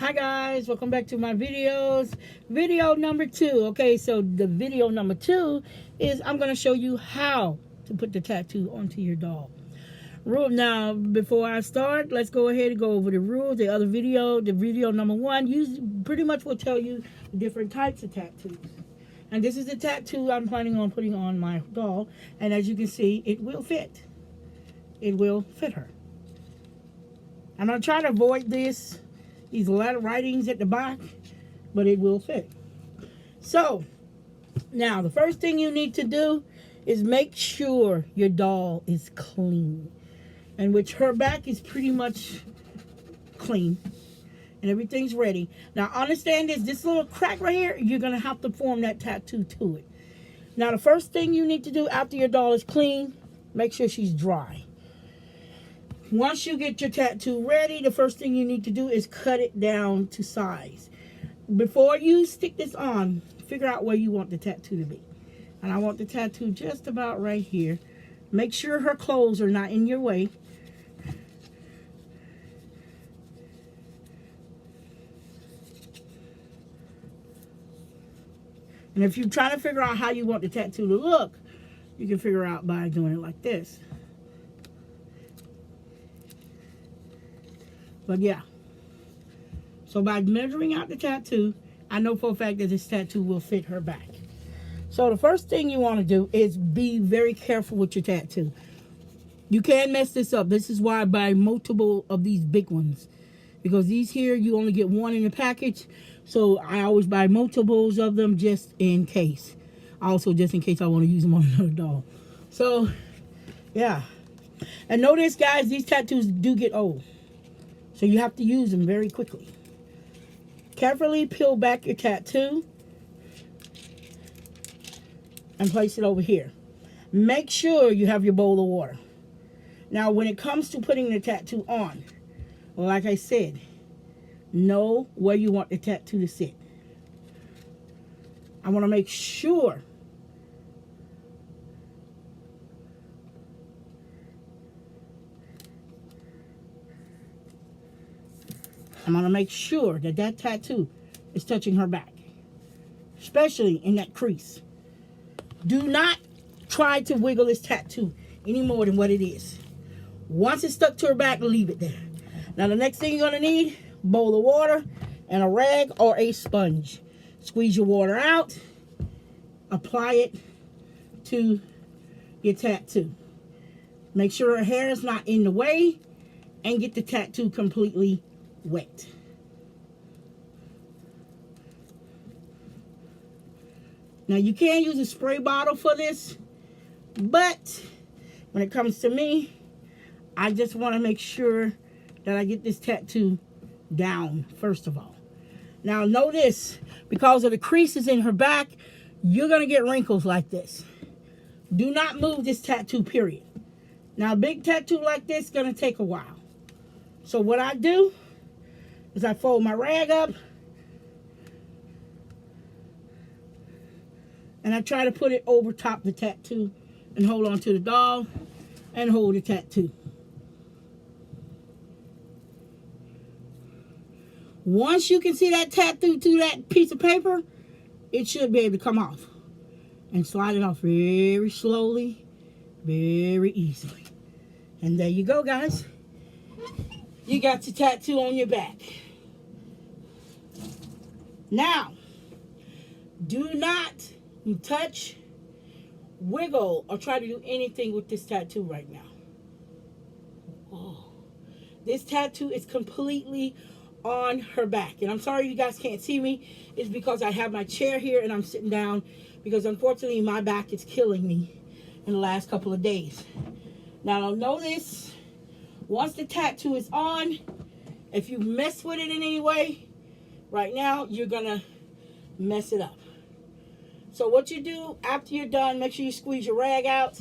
Hi guys, welcome back to my videos. Video number 2. Okay, so the video number 2 is I'm going to show you how to put the tattoo onto your doll. Rule now, before I start, let's go ahead and go over the rules. The video number 1, pretty much will tell you different types of tattoos. And this is the tattoo I'm planning on putting on my doll. And as you can see, it will fit. It will fit her. I'm going to try to avoid these letter writings at the back, but it will fit. So, now the first thing you need to do is make sure your doll is clean. And which her back is pretty much clean. And everything's ready. Now, understand this little crack right here, you're going to have to form that tattoo to it. Now, the first thing you need to do after your doll is clean, make sure she's dry. Once you get your tattoo ready, the first thing you need to do is cut it down to size. Before you stick this on, figure out where you want the tattoo to be. And I want the tattoo just about right here. Make sure her clothes are not in your way. And if you're trying to figure out how you want the tattoo to look, you can figure out by doing it like this. But yeah, so by measuring out the tattoo, I know for a fact that this tattoo will fit her back. So the first thing you want to do is be very careful with your tattoo. You can mess this up. This is why I buy multiple of these big ones. Because these here, you only get one in the package. So I always buy multiples of them just in case. Also just in case I want to use them on another doll. So, yeah. And notice, guys, these tattoos do get old. So you have to use them very quickly. Carefully peel back your tattoo and place it over here. Make sure you have your bowl of water. Now, when it comes to putting the tattoo on, like I said, know where you want the tattoo to sit. I want to make sure that that tattoo is touching her back, especially in that crease. Do not try to wiggle this tattoo any more than what it is. Once it's stuck to her back, leave it there. Now, the next thing you're going to need, a bowl of water and a rag or a sponge. Squeeze your water out. Apply it to your tattoo. Make sure her hair is not in the way and get the tattoo completely wet. Now, you can use a spray bottle for this, but when it comes to me, I just want to make sure that I get this tattoo down first of all. Now, notice, because of the creases in her back, you're going to get wrinkles like this. Do not move this tattoo, period. Now, a big tattoo like this is going to take a while. So what I do is I fold my rag up and I try to put it over top the tattoo and hold on to the doll and hold the tattoo. Once you can see that tattoo to that piece of paper, it should be able to come off. And slide it off very slowly, very easily. And there you go, guys. You got your tattoo on your back. Now, do not touch, wiggle, or try to do anything with this tattoo right now. Oh. This tattoo is completely on her back. And I'm sorry you guys can't see me. It's because I have my chair here and I'm sitting down because unfortunately my back is killing me in the last couple of days. Now, notice, once the tattoo is on, if you mess with it in any way, right now, you're going to mess it up. So what you do after you're done, make sure you squeeze your rag out.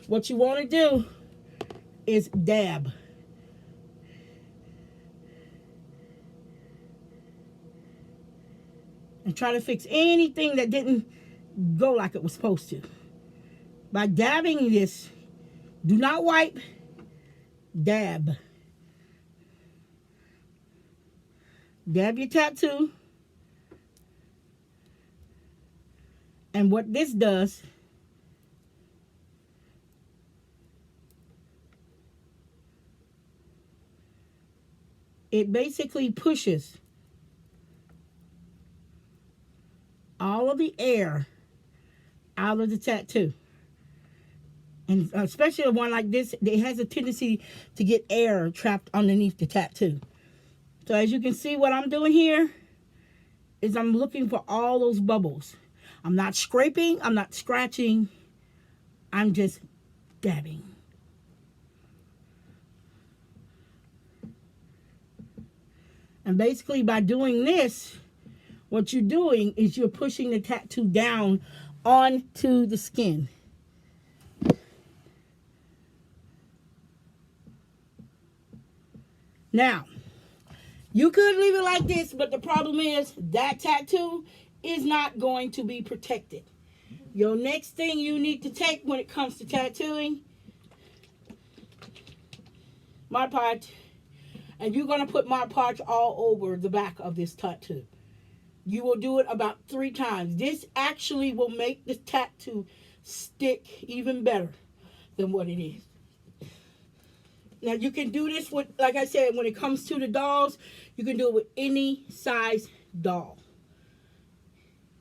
What you want to do is dab. And try to fix anything that didn't go like it was supposed to. By dabbing this, do not wipe, dab. Dab your tattoo. And what this does, it basically pushes all of the air out of the tattoo. And especially a one like this, it has a tendency to get air trapped underneath the tattoo. So as you can see, what I'm doing here is I'm looking for all those bubbles. I'm not scraping, I'm not scratching, I'm just dabbing. And basically by doing this, what you're doing is you're pushing the tattoo down onto the skin. Now, you could leave it like this, but the problem is that tattoo is not going to be protected. Your next thing you need to take when it comes to tattooing, Mod Podge, and you're going to put Mod Podge all over the back of this tattoo. You will do it about 3 times. This actually will make the tattoo stick even better than what it is. Now you can do this with, like I said, when it comes to the dolls, you can do it with any size doll.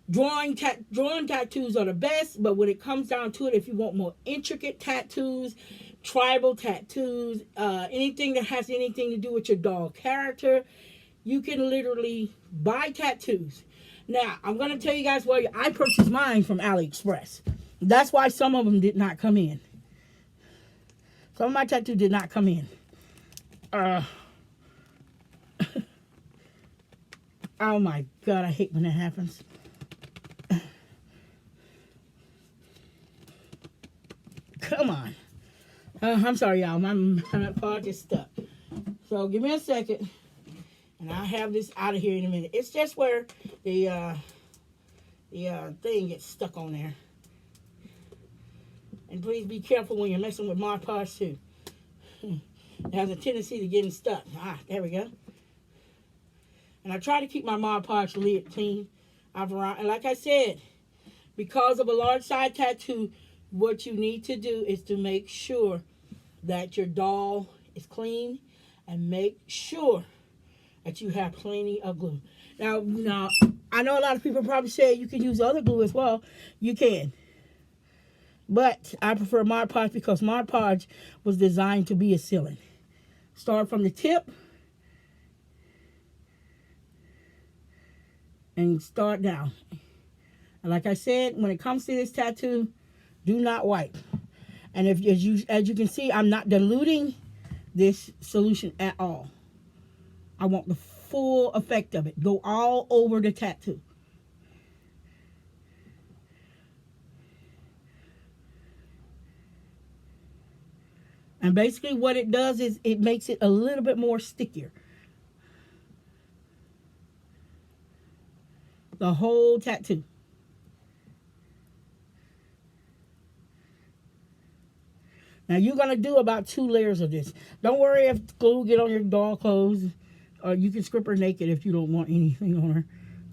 Drawing tattoos are the best, but when it comes down to it, if you want more intricate tattoos, tribal tattoos, anything that has anything to do with your doll character, you can literally buy tattoos. Now, I'm going to tell you guys where I purchased mine from AliExpress. That's why some of them did not come in. Some of my tattoos did not come in. Oh my God, I hate when that happens. Come on. I'm sorry, y'all. My pod is stuck. So give me a second, and I'll have this out of here in a minute. It's just where the thing gets stuck on there. And please be careful when you're messing with Mod Podge too. It has a tendency to getting stuck. There we go. And I try to keep my Mod Podge lid clean. And like I said, because of a large side tattoo, what you need to do is to make sure that your doll is clean and make sure that you have plenty of glue. Now, I know a lot of people probably say you can use other glue as well. You can. But I prefer Mod Podge because Mod Podge was designed to be a sealant. Start from the tip and start down. And like I said, when it comes to this tattoo, do not wipe. And if as you can see, I'm not diluting this solution at all. I want the full effect of it. Go all over the tattoo. And basically what it does is it makes it a little bit more stickier. The whole tattoo. Now you're going to do about 2 layers of this. Don't worry if glue get on your doll clothes. Or you can strip her naked if you don't want anything on her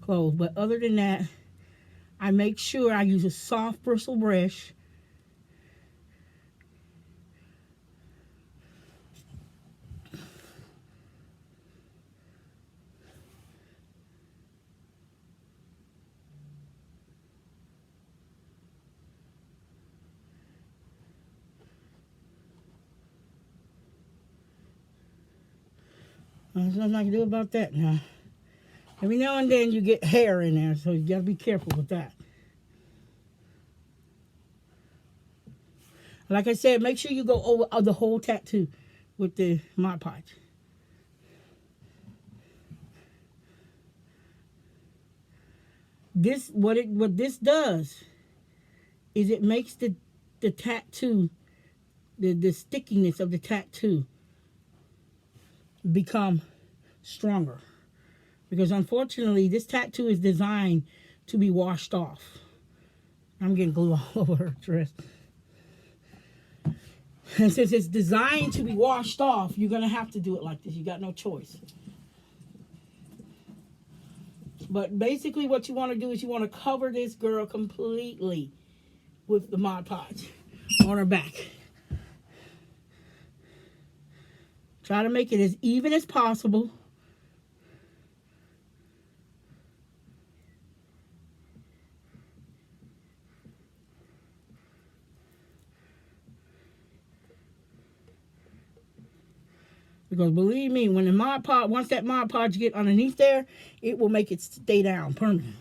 clothes. But other than that, I make sure I use a soft bristle brush. There's nothing I can do about that now. Every now and then you get hair in there, so you got to be careful with that. Like I said, make sure you go over the whole tattoo with the Mod Podge. What this does is it makes the tattoo, the stickiness of the tattoo become stronger, because unfortunately this tattoo is designed to be washed off. I'm getting glue all over her dress. And since it's designed to be washed off, you're gonna have to do it like this. You got no choice. But basically what you want to do is you want to cover this girl completely with the Mod Podge on her back. Try to make it as even as possible. Because believe me, when the Mod Podge, once that Mod Podge get underneath there, it will make it stay down permanently.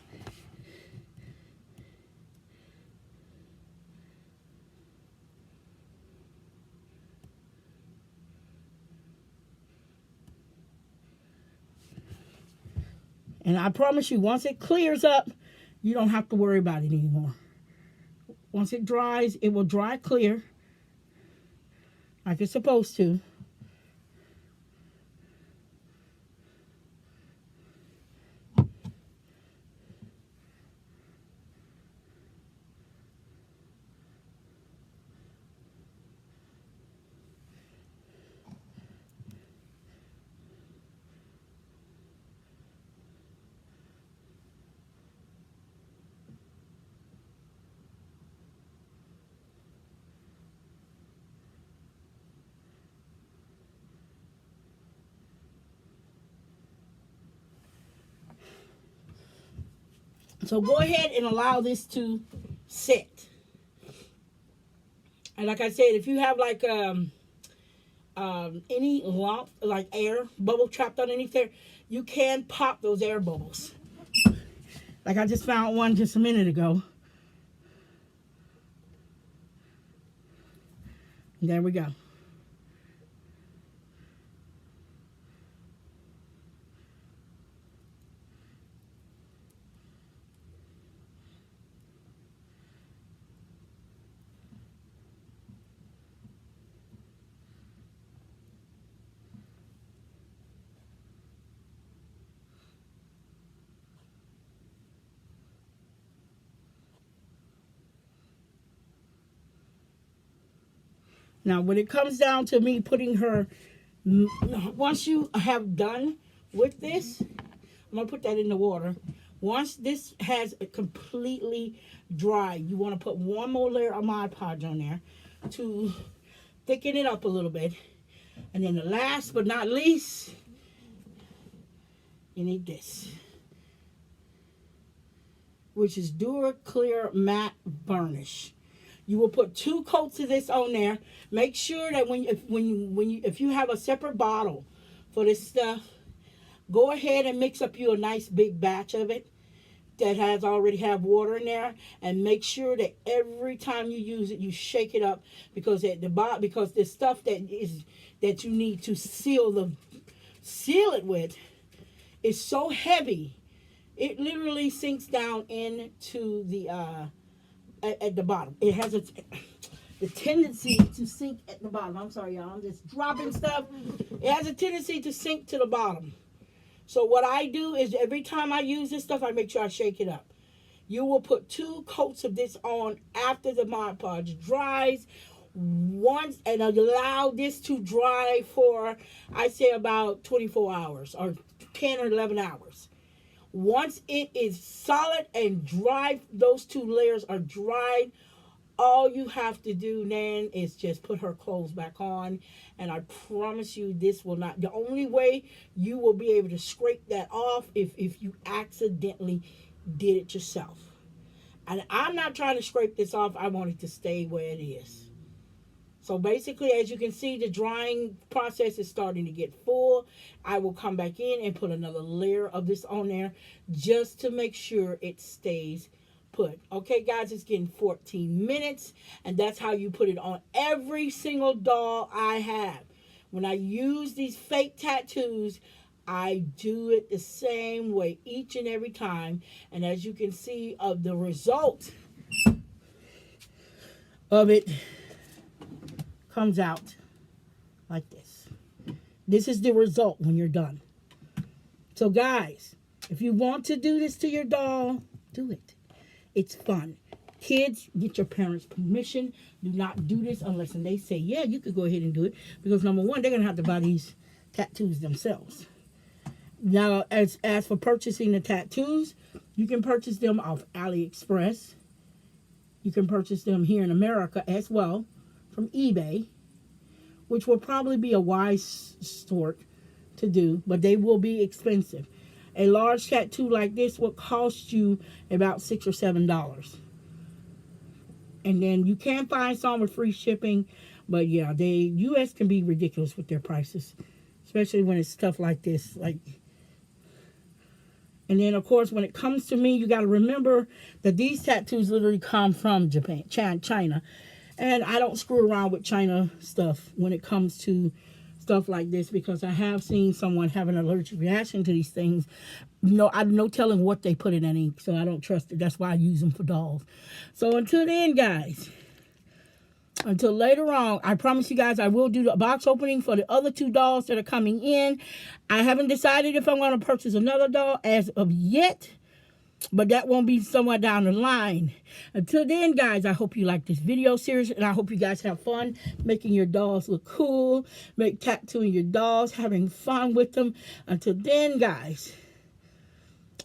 And I promise you, once it clears up, you don't have to worry about it anymore. Once it dries, it will dry clear like it's supposed to. So go ahead and allow this to sit. And like I said, if you have like any lump, like air bubble trapped underneath there, you can pop those air bubbles. Like I just found one just a minute ago. There we go. Now, when it comes down to me putting her, once you have done with this, I'm going to put that in the water. Once this has completely dry, you want to put one more layer of Mod Podge on there to thicken it up a little bit. And then the last but not least, you need this, which is DuraClear Matte Varnish. You will put 2 coats of this on there. Make sure that if you have a separate bottle for this stuff, go ahead and mix up you a nice big batch of it that has already have water in there, and make sure that every time you use it, you shake it up, because at the bottom, because the stuff that you need to seal it with is so heavy, it literally sinks down into the at the bottom. It has the tendency to sink at the bottom. I'm sorry, y'all. I'm just dropping stuff. It has a tendency to sink to the bottom. So what I do is every time I use this stuff, I make sure I shake it up. You will put 2 coats of this on after the Mod Podge dries once, and allow this to dry for, I say, about 24 hours or 10 or 11 hours. Once it is solid and dry, those 2 layers are dried, all you have to do then is just put her clothes back on. And I promise you, this will not, the only way you will be able to scrape that off if you accidentally did it yourself. And I'm not trying to scrape this off. I want it to stay where it is. So basically, as you can see, the drying process is starting to get full. I will come back in and put another layer of this on there just to make sure it stays put. Okay, guys, it's getting 14 minutes, and that's how you put it on every single doll I have. When I use these fake tattoos, I do it the same way each and every time. And as you can see, of the result of it comes out like this. This is the result when you're done. So guys, if you want to do this to your doll, do it. It's fun. Kids, get your parents' permission. Do not do this unless they say, yeah, you could go ahead and do it. Because number one, they're going to have to buy these tattoos themselves. Now, as for purchasing the tattoos, you can purchase them off AliExpress. You can purchase them here in America as well from eBay, which will probably be a wise sort to do, but they will be expensive. A large tattoo like this will cost you about $6 or $7. And then you can find some with free shipping, but yeah, the U.S. can be ridiculous with their prices, especially when it's stuff like this. And then, of course, when it comes to me, you got to remember that these tattoos literally come from Japan, China. And I don't screw around with China stuff when it comes to stuff like this, because I have seen someone have an allergic reaction to these things. I'm no telling what they put in ink, so I don't trust it. That's why I use them for dolls. So until then, guys, until later on, I promise you guys I will do the box opening for the other 2 dolls that are coming in. I haven't decided if I'm going to purchase another doll as of yet, but that won't be somewhere down the line. Until then, guys, I hope you like this video series, and I hope you guys have fun making your dolls look cool, tattooing your dolls, having fun with them. Until then, guys,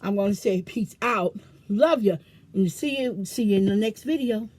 I'm going to say peace out. Love you. And see you in the next video.